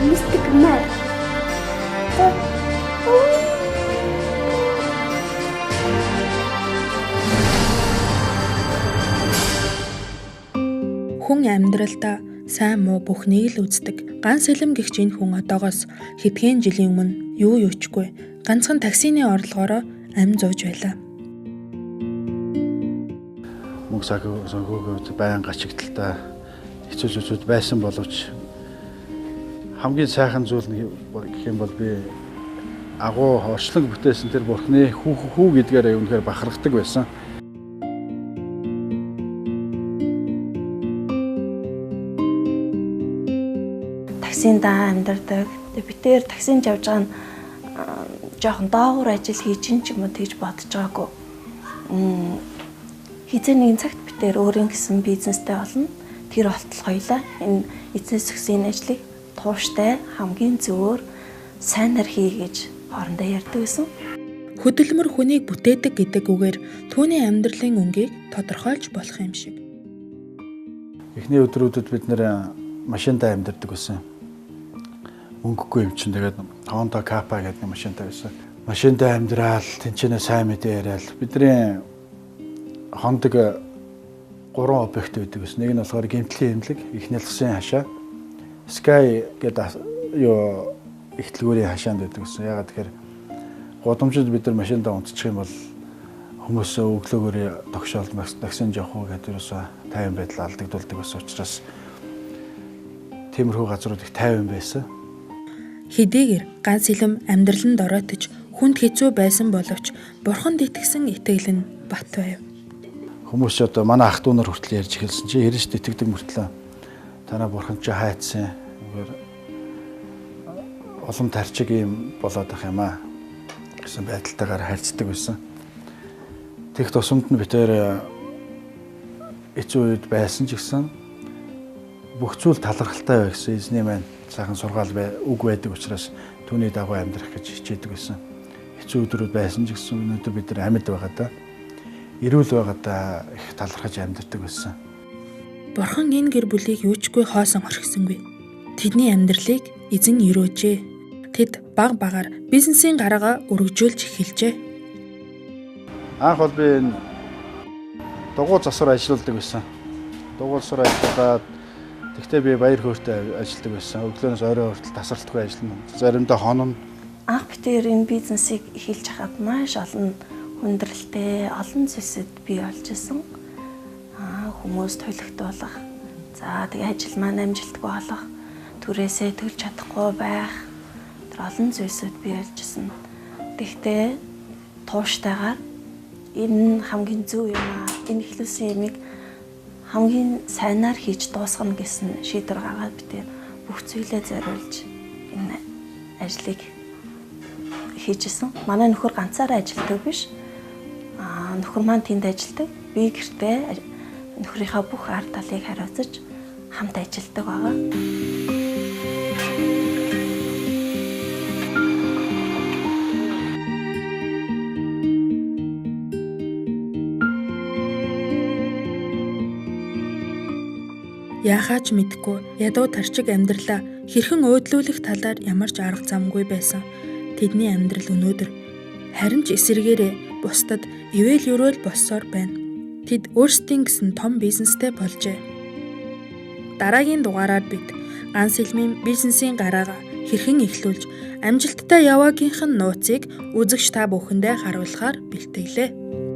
Мистик мэр. Хүн амьдралдаа сайн муу бүхнийг л үздэг. Ганц Сэлэм гэгч энэ хүн одоогоос хэдхэн жилийн өмнө юу юучгүй ганцхан таксины орлогоороо амь зууж байлаа. Мөнгө санхүүгүүд байнга ачигдaltaй хэцүү зүйлүүд байсан боловч хамгийн сайхан зүйл гэх юм бол би агуу орчлон бүтээсэн тэр бурхны хүү гэдгээр үнэхээр бахархдаг байсан. Таксинд амьдардаг. Би тэр таксинд явж байгаа нь жоохон доогуур ажил хийж ин ч юм уу тэгж бодож байгаагүй. Хизээ нэгэн цагт би тэр өөрийн гэсэн бизнестэй болно. Тэр болтол хоёлаа энэ эцэс зөксийн ажлыг тууштай хамгийн зөвөр сайнаар хий гэж хоорондоо ярьдаг гэсэн. Хөдөлмөр хүнийг бүтээдэг гэдэг үгээр түүний амьдралын өнгийг тодорхойлж болох юм шиг. Эхний өдрүүдэд бид нэр машинтай амьдардаг байсан. Мөнгөгүй юм чинь тэгээд Honda Kappa гэдэг машинтай байсан. Машинтай амьдрал, тэнцэнэ сайн мэдээ яриад бидний Honda-г 3 объект байдаг гэсэн. Нэг нь болохоор гэмтлийн эмнэлэг, эхний алсын хашаа, Sky гэдэг их дэлгүүрийн хашаанд байдаг гэсэн. Ягаад тэгэхээр гудамжид бид нар машиндаа унтчих юм бол хүмүүс өглөөгөр тогшоолд таксинд явах уу гэдэг ерөөсөө тайван байдал алдагдуулдаг байсан учраас тиймэрхүү газрууд их тайван байсан. Хэдийгээр ганц Сэлэм амьдралд оройтож хүнд хэцүү байсан боловч бурханд итгэсэн итгэл нь бат байв. Хүмүүс одоо манай ах トゥ нар хүртэл ярьж эхэлсэн чи хэрэж итгэдэг мөртлөө танаа бурхан чи хайцсан. Үгээр олон тарчиг юм болоод ах юм аа гэсэн байдалтайгаар харьцдаг байсан. Тех тусамд нь битээр эцүү үед байсан ч гэсэн бүх зүйл талархалтай бай гэсэн эзний маань сайхан сургаал үг байдаг учраас түүний дагуу амьдрах гэж хичээдэг байсан. Хэцүү өдрүүд байсан ч гэсэн өнөөдөр бид нар амьд байгаадаа эрүүл байгаадаа их талархаж амьдардаг байсан. Бурхан энэ гэр бүлийг юучгүй хоосон орхисонгүй. Тэдний амьдралыг эзэн өрөөжээ. Тэд баг багаар бизнесийн гараагаа өргөжүүлж эхэлжээ. Анх бол би энэ дугуй засвар ажилладаг байсан. Дугуй засвар ажиллаад тэгтээ би баяр хөөртэй ажилладаг байсан. Өглөөнөөс орой хүртэл тасралтгүй ажиллана. Заримдаа хонон. Анх би тэр энэ бизнесийг эхэлж хахад маш олон хүндрэлтэй, олон зүйлсэд бий болж исэн. Хүмүүс төлөгтүүлэх. За тэгээ ажил маань амжилтгүй болох. Түрээсээ төлж чадахгүй байх. Тэр олон зүйлсэд бий болж исэн. Тэгтээ тууштайгаар энэ хамгийн зөв юм аа. Энэ ихлүүлсэн ямиг хамгийн сайнаар хийж дуусгана гэсэн шийдвэр гаргаад би тэр бүх зүйлээ зориулж энэ ажлыг хийжсэн. Манай нөхөр ганцаараа ажилладаг биш. Нөхөр маань тэнд ажилладаг. Би гэртээ нөхрийнхаа бүх ард талыг хариуцаж хамт ажилладаг байгаа. Яахаач мэдгүй ядуу тарчиг амьдралаа хэрхэн өөдлүүлэх талаар ямар ч арга замгүй байсан. Тэдний амьдрал өнөөдөр харин ч эсэргээрээ бусдад ивэл өрөөл болсоор байна. Тэд өөрсдийн гэсэн том бизнестэй болжээ. Дараагийн дугаараар бид ганц Сэлмийн бизнесийн гараагаа хэрхэн эхлүүлж амжилттай яваагийнх нь нууцыг үзэгч та бүхэндээ харуулахаар бэлтгэлээ.